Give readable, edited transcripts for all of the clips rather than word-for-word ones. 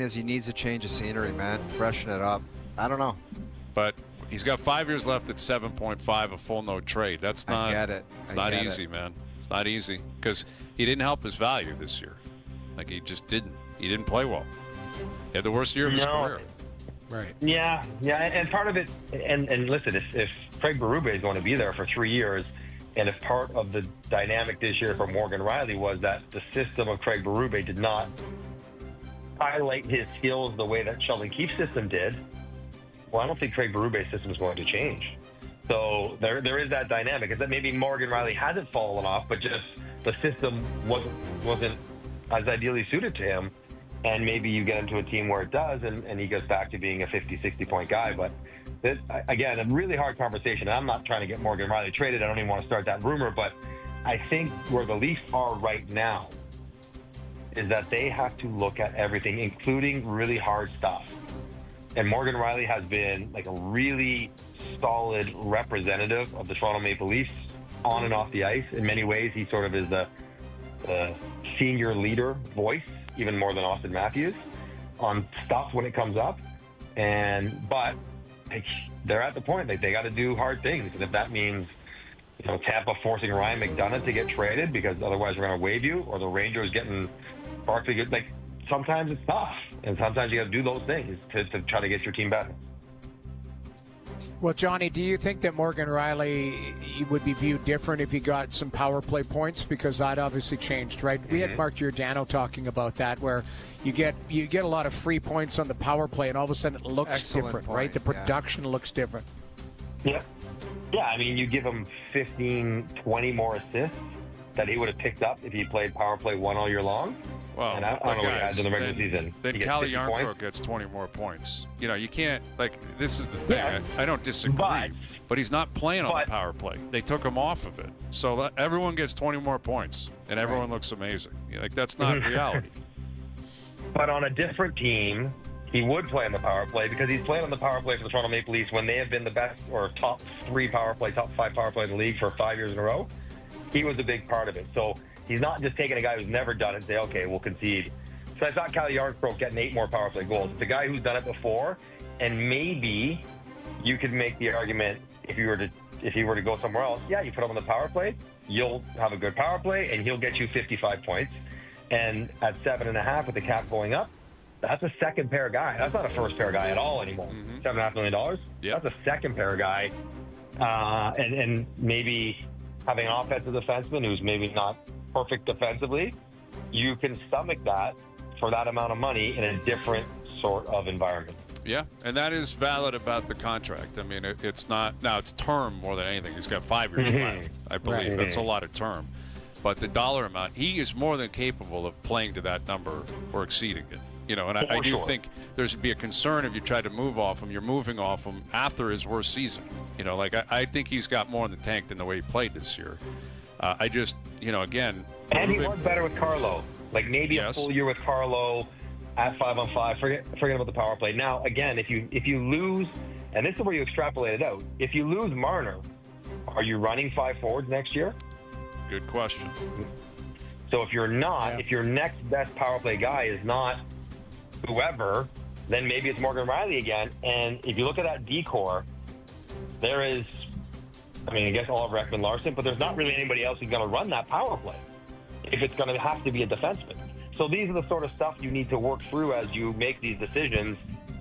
is he needs a change of scenery, man. Freshen it up. I don't know. But he's got 5 years left at 7.5, a full no trade. That's not. I get it. It's not easy, man. It's not easy because he didn't help his value this year. Like he just didn't. He didn't play well. He had the worst year of his career. Right. Yeah, and part of it, and listen, if Craig Berube is going to be there for 3 years, and if part of the dynamic this year for Morgan Riley was that the system of Craig Berube did not highlight his skills the way that Sheldon Keefe's system did, well, I don't think Craig Berube's system is going to change. So there is that dynamic. Is that maybe Morgan Riley hasn't fallen off, but just the system wasn't as ideally suited to him. And maybe you get into a team where it does, and he goes back to being a 50, 60-point guy. But, again, a really hard conversation. I'm not trying to get Morgan Riley traded. I don't even want to start that rumor. But I think where the Leafs are right now is that they have to look at everything, including really hard stuff. And Morgan Riley has been like a really solid representative of the Toronto Maple Leafs on and off the ice. In many ways, he sort of is the senior leader voice, even more than Austin Matthews, on stuff when it comes up. But they're at the point like they got to do hard things, and if that means Tampa forcing Ryan McDonagh to get traded because otherwise we're going to waive you, or the Rangers getting Barkley good, like sometimes it's tough, and sometimes you got to do those things to try to get your team better. Well, Johnny, do you think that Morgan Riley would be viewed different if he got some power play points? Because that obviously changed, right? We had Mark Giordano talking about that, where you get a lot of free points on the power play, and all of a sudden it looks different, right? The production looks different. Yeah. Yeah, I mean, you give him 15, 20 more assists that he would have picked up if he played power play 1 all year long. Well, and I don't know what he had in the regular season. Then Calle Yarncroke gets 20 more points. You can't, this is the thing. Yeah, I don't disagree, but he's not playing on the power play. They took him off of it. So everyone gets 20 more points, and everyone looks amazing. That's not reality. But on a different team, he would play on the power play because he's played on the power play for the Toronto Maple Leafs when they have been the best or top 3 power play, top 5 power play in the league for 5 years in a row. He was a big part of it. So he's not just taking a guy who's never done it and say, okay, we'll concede. So I thought Calle Yarncroke getting 8 more power play goals. It's a guy who's done it before, and maybe you could make the argument if he were to go somewhere else, yeah, you put him on the power play, you'll have a good power play, and he'll get you 55 points. And at 7.5 with the cap going up, that's a second pair guy. That's not a first pair guy at all anymore. $7.5 million. Yep. That's a second pair guy, and maybe having an offensive defenseman who's maybe not perfect defensively, you can stomach that for that amount of money in a different sort of environment. Yeah, and that is valid about the contract. I mean, it's not now; it's term more than anything. He's got 5 years left, I believe. That's a lot of term. But the dollar amount, he is more than capable of playing to that number or exceeding it. And I do think there should be a concern if you try to move off him. You're moving off him after his worst season. I think he's got more in the tank than the way he played this year. I just, again. And he was better with Carlo. Like maybe a full year with Carlo at 5-on-5. Forget about the power play. Now, again, if you lose, and this is where you extrapolate it out, if you lose Marner, are you running 5 forwards next year? Good question. So if you're not, if your next best power play guy is not whoever, then maybe it's Morgan Riley again. And if you look at that decor, there is, I guess Oliver Ekman-Larsson, but there's not really anybody else who's going to run that power play if it's going to have to be a defenseman. So these are the sort of stuff you need to work through as you make these decisions,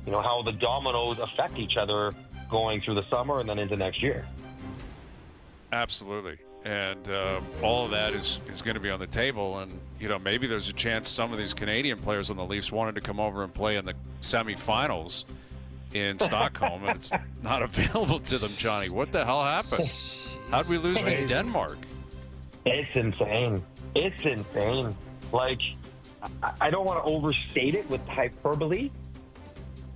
how the dominoes affect each other going through the summer and then into next year. Absolutely. And all of that is going to be on the table. And, maybe there's a chance some of these Canadian players on the Leafs wanted to come over and play in the semifinals in Stockholm, and it's not available to them, Johnny. What the hell happened? How'd we lose to Denmark? It's insane. It's insane. Like, I don't want to overstate it with hyperbole.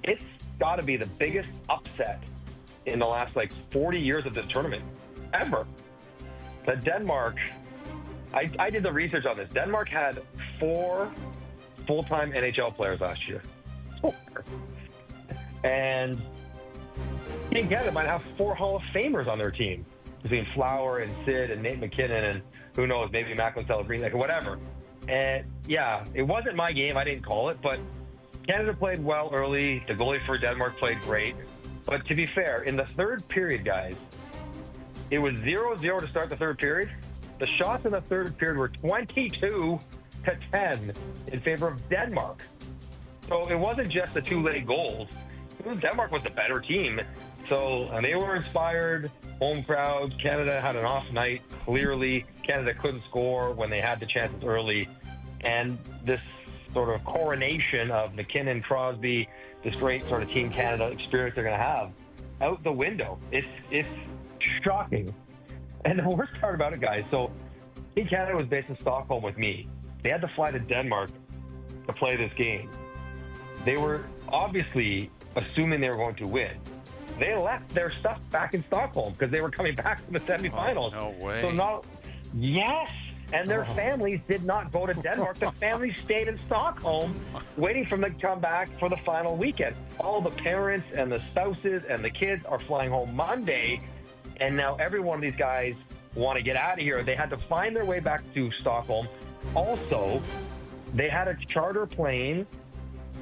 It's got to be the biggest upset in the last, 40 years of this tournament ever. That Denmark, I did the research on this. Denmark had 4 full-time NHL players last year. 4. And together might have 4 Hall of Famers on their team, between Flower and Sid and Nate McKinnon and who knows, maybe Macklin Celebrini, whatever. And yeah, it wasn't my game. I didn't call it, but Canada played well early. The goalie for Denmark played great. But to be fair, in the third period, guys, it was 0-0 to start the third period. The shots in the third period were 22-10 in favor of Denmark. So it wasn't just the two late goals. Denmark was the better team. So and they were inspired. Home crowd. Canada had an off night. Clearly, Canada couldn't score when they had the chances early. And this sort of coronation of McKinnon, Crosby, this great sort of Team Canada experience they're going to have, out the window. It's shocking. And the worst part about it, guys, so Team Canada was based in Stockholm with me. They had to fly to Denmark to play this game. They were obviously assuming they were going to win. They left their stuff back in Stockholm because they were coming back from the semifinals. Oh, no way. So yes. And their families did not go to Denmark. The families stayed in Stockholm waiting for them to come back for the final weekend. All the parents and the spouses and the kids are flying home Monday. And now every one of these guys want to get out of here. They had to find their way back to Stockholm. Also, they had a charter plane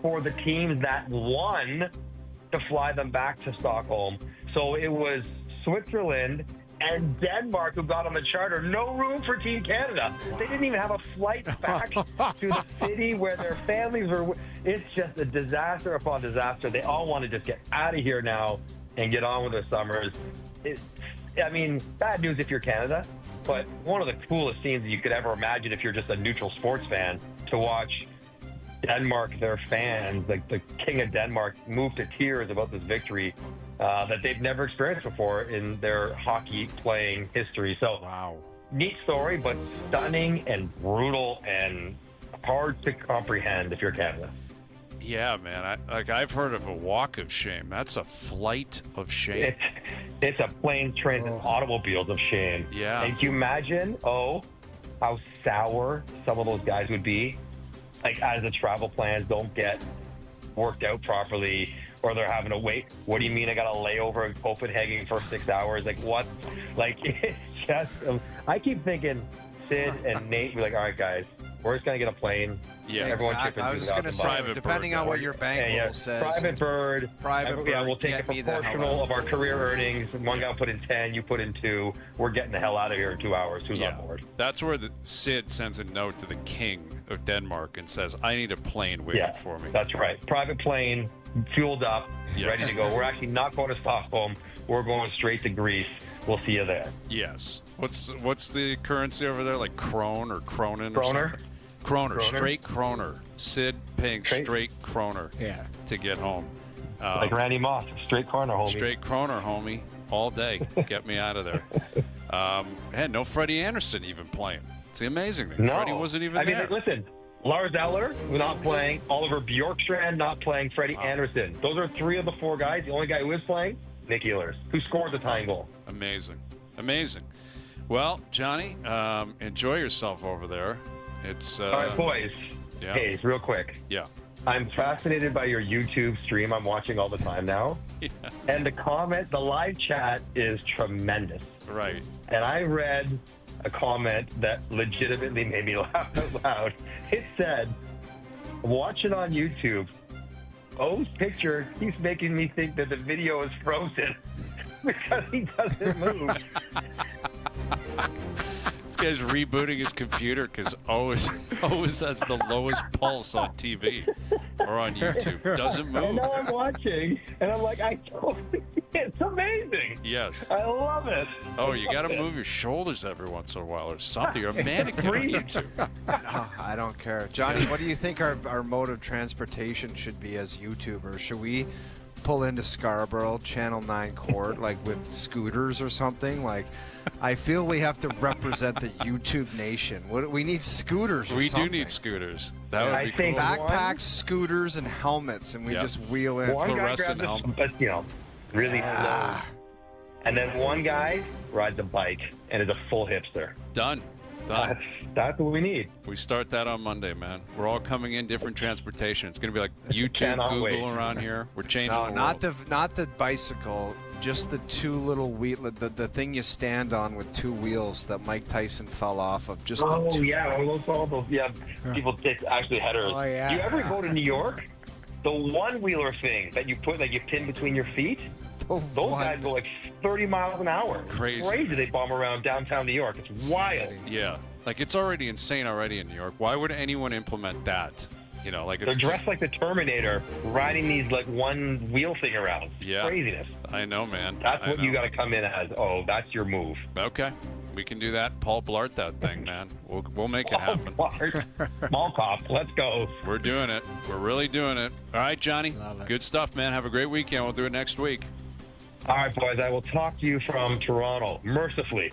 for the teams that won to fly them back to Stockholm. So it was Switzerland and Denmark who got on the charter. No room for Team Canada. They didn't even have a flight back to the city where their families were. It's just a disaster upon disaster. They all want to just get out of here now and get on with their summers. Bad news if you're Canada, but one of the coolest scenes that you could ever imagine if you're just a neutral sports fan, to watch Denmark, their fans, like the King of Denmark, move to tears about this victory that they've never experienced before in their hockey playing history. So, wow. Neat story, but stunning and brutal and hard to comprehend if you're Canada. Yeah, man. I've heard of a walk of shame. That's a flight of shame. It's a plane, trains, and automobiles of shame. Yeah. And can you imagine, how sour some of those guys would be? Like, as the travel plans don't get worked out properly, or they're having to wait. What do you mean I got a layover in Copenhagen for 6 hours? Like, what? Like, it's just, I keep thinking Sid and Nate be like, all right, guys, we're just going to get a plane. Yeah, everyone exactly. chip I in was going to say, Private depending bird, on what your bank says. Private bird. Bird, we'll take a get me the hell proportional out. of our career earnings. One guy put in 10, you put in 2. We're getting the hell out of here in 2 hours. Who's on board? That's where Sid sends a note to the King of Denmark and says, I need a plane waiting for me. That's right. Private plane, fueled up, ready to go. We're actually not going to Stockholm. We're going straight to Greece. We'll see you there. Yes. What's the currency over there? Like krone or kronen or Kroner? something? Kroner, straight kroner. Sid paying straight kroner to get home. Like Randy Moss, straight corner, homie. Straight kroner, homie. All day. Get me out of there. No Freddie Anderson even playing. It's the amazing thing. No. Freddie wasn't even there. Listen, Lars Eller not playing. Oliver Bjorkstrand not playing. Freddie Anderson. Those are 3 of the 4 guys. The only guy who is playing, Nick Ehlers, who scored the tying goal. Amazing. Well, Johnny, enjoy yourself over there. It's all right, boys. Yeah. Hey, real quick. Yeah. I'm fascinated by your YouTube stream. I'm watching all the time now. Yes. And the live chat is tremendous. Right. And I read a comment that legitimately made me laugh out loud. It said, watch it on YouTube. O's picture keeps making me think that the video is frozen because he doesn't move. This guy's rebooting his computer because always has the lowest pulse on TV or on YouTube. Doesn't move. I know I'm watching, and I'm like, it's amazing. Yes. I love it. Oh, you got to move your shoulders every once in a while or something. You're a mannequin on YouTube. Oh, I don't care. Johnny, what do you think our mode of transportation should be as YouTubers? Should we pull into Scarborough, Channel 9 Court, like with scooters or something? Like, I feel we have to represent the YouTube nation. We need scooters or We something. do need scooters. That would be think cool. Backpacks, scooters, and helmets, and we just wheel in. One guy Fluorescent grabs helmet. really slow. And then one guy rides a bike and is a full hipster. Done. That's what we need. We start that on Monday, man. We're all coming in different transportation. It's going to be like YouTube, Cannot Google wait. around here. We're changing No, the not world. not the bicycle. Just the 2 little wheel, the thing you stand on with 2 wheels that Mike Tyson fell off of. Just the 2. All those people take actually headers. Oh, yeah. You ever go to New York The one-wheeler thing that you pin between your feet, those guys go like 30 miles an hour. Crazy. They bomb around downtown New York. It's wild. Yeah. Like, it's already insane already in New York. Why would anyone implement that? You know, like, it's They're dressed like the Terminator, riding these like one-wheel thing around. Yeah. Craziness. I know, man. That's what you got to come in as. Oh, that's your move. Okay. We can do that. Paul Blart that thing, man. We'll make it happen. Mall cop. Let's go. We're doing it. We're really doing it. All right, Johnny. Love it. Good stuff, man. Have a great weekend. We'll do it next week. All right, boys. I will talk to you from Toronto, mercifully.